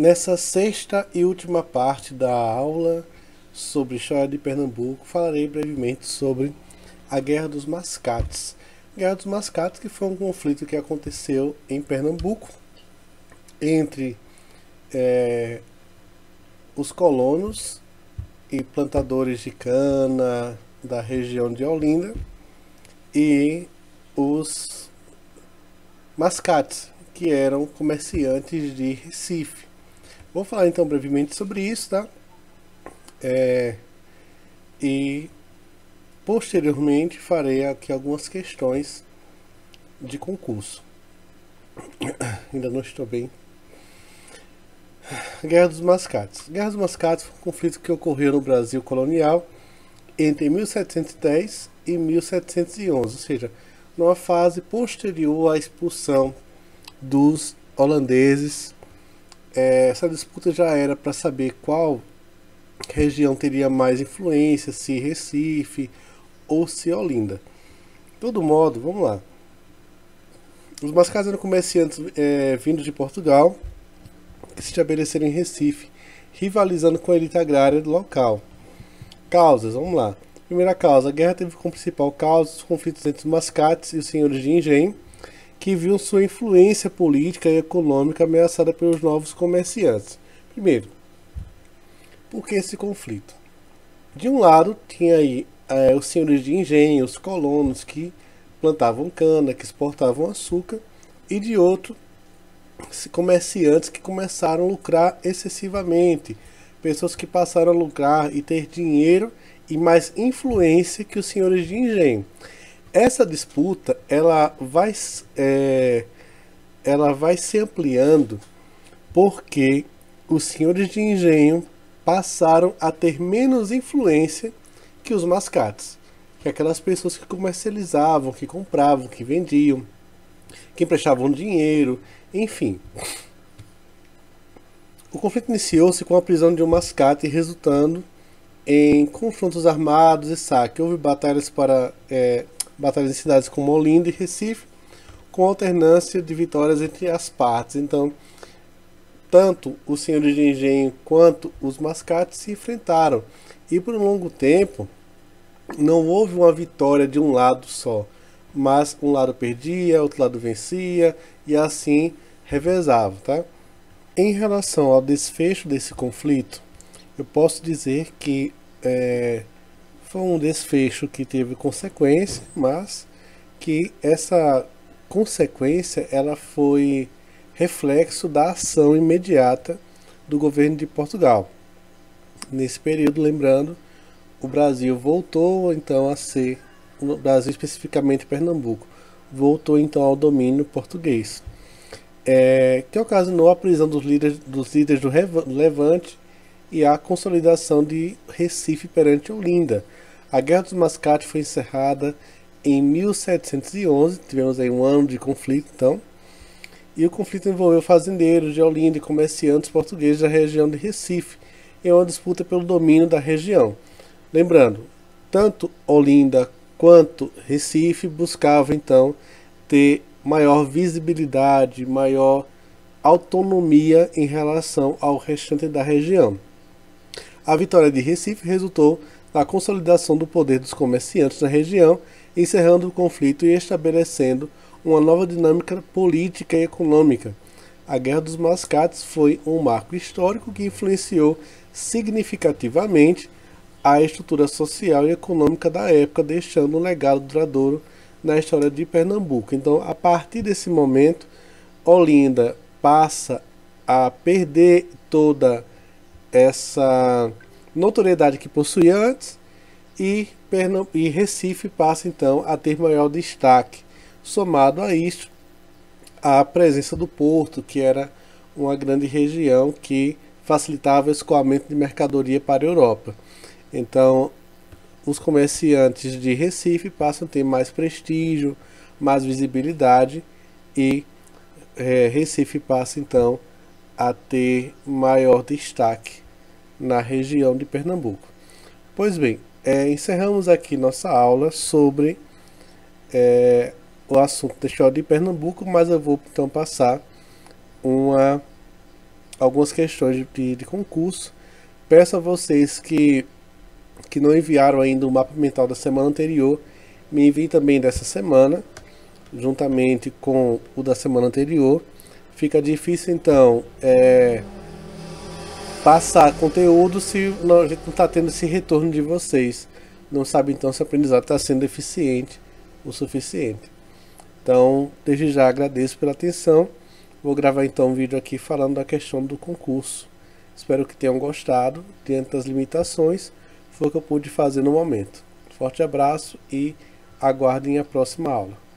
Nessa sexta e última parte da aula sobre história de Pernambuco, falarei brevemente sobre a Guerra dos Mascates. Guerra dos Mascates, que foi um conflito que aconteceu em Pernambuco entre os colonos e plantadores de cana da região de Olinda e os mascates, que eram comerciantes de Recife. Vou falar então brevemente sobre isso, tá? E posteriormente farei aqui algumas questões de concurso. Ainda não estou bem. Guerra dos Mascates. Guerra dos Mascates foi um conflito que ocorreu no Brasil colonial entre 1710 e 1711, ou seja, numa fase posterior à expulsão dos holandeses. Essa disputa já era para saber qual região teria mais influência, se Recife ou se Olinda. De todo modo, vamos lá. Os mascates eram comerciantes vindos de Portugal, que se estabeleceram em Recife, rivalizando com a elite agrária local. Causas, vamos lá. Primeira causa, a guerra teve como principal causa os conflitos entre os mascates e os senhores de engenho, que viam sua influência política e econômica ameaçada pelos novos comerciantes. Primeiro, por que esse conflito? De um lado, tinha aí os senhores de engenho, os colonos que plantavam cana, que exportavam açúcar, e de outro, comerciantes que começaram a lucrar excessivamente, pessoas que passaram a lucrar e ter dinheiro e mais influência que os senhores de engenho. Essa disputa ela vai se ampliando porque os senhores de engenho passaram a ter menos influência que os mascates, que é aquelas pessoas que comercializavam, que compravam, que vendiam, que emprestavam dinheiro, enfim. O conflito iniciou-se com a prisão de um mascate, resultando em confrontos armados e saque. Houve batalhas em cidades como Olinda e Recife, com alternância de vitórias entre as partes. Então, tanto os senhores de engenho quanto os mascates se enfrentaram. E por um longo tempo, não houve uma vitória de um lado só, mas um lado perdia, outro lado vencia, e assim revezava, tá? Em relação ao desfecho desse conflito, eu posso dizer que foi um desfecho que teve consequência, mas que essa consequência ela foi reflexo da ação imediata do governo de Portugal. Nesse período, lembrando, o Brasil voltou então a ser, o Brasil especificamente Pernambuco, voltou então ao domínio português, que ocasionou a prisão dos líderes do Levante e a consolidação de Recife perante Olinda. A Guerra dos Mascates foi encerrada em 1711, tivemos aí um ano de conflito então, e o conflito envolveu fazendeiros de Olinda e comerciantes portugueses da região de Recife, em uma disputa pelo domínio da região. Lembrando, tanto Olinda quanto Recife buscavam então ter maior visibilidade, maior autonomia em relação ao restante da região. A vitória de Recife resultou na consolidação do poder dos comerciantes na região, encerrando o conflito e estabelecendo uma nova dinâmica política e econômica. A Guerra dos Mascates foi um marco histórico que influenciou significativamente a estrutura social e econômica da época, deixando um legado duradouro na história de Pernambuco. Então, a partir desse momento, Olinda passa a perder toda essa notoriedade que possuía antes e Recife passa então a ter maior destaque. Somado a isso, a presença do porto, que era uma grande região que facilitava o escoamento de mercadoria para a Europa. Então, os comerciantes de Recife passam a ter mais prestígio, mais visibilidade e Recife passa então a ter maior destaque na região de Pernambuco. Pois bem, encerramos aqui nossa aula sobre o assunto da história de Pernambuco, mas eu vou então passar uma algumas questões de concurso. Peço a vocês que não enviaram ainda o mapa mental da semana anterior, me enviem também dessa semana, juntamente com o da semana anterior. Fica difícil então passar conteúdo se a gente não está tendo esse retorno de vocês. Não sabe então se o aprendizado está sendo eficiente o suficiente. Então, desde já agradeço pela atenção. Vou gravar então um vídeo aqui falando da questão do concurso. Espero que tenham gostado. Diante das limitações, foi o que eu pude fazer no momento. Forte abraço e aguardem a próxima aula.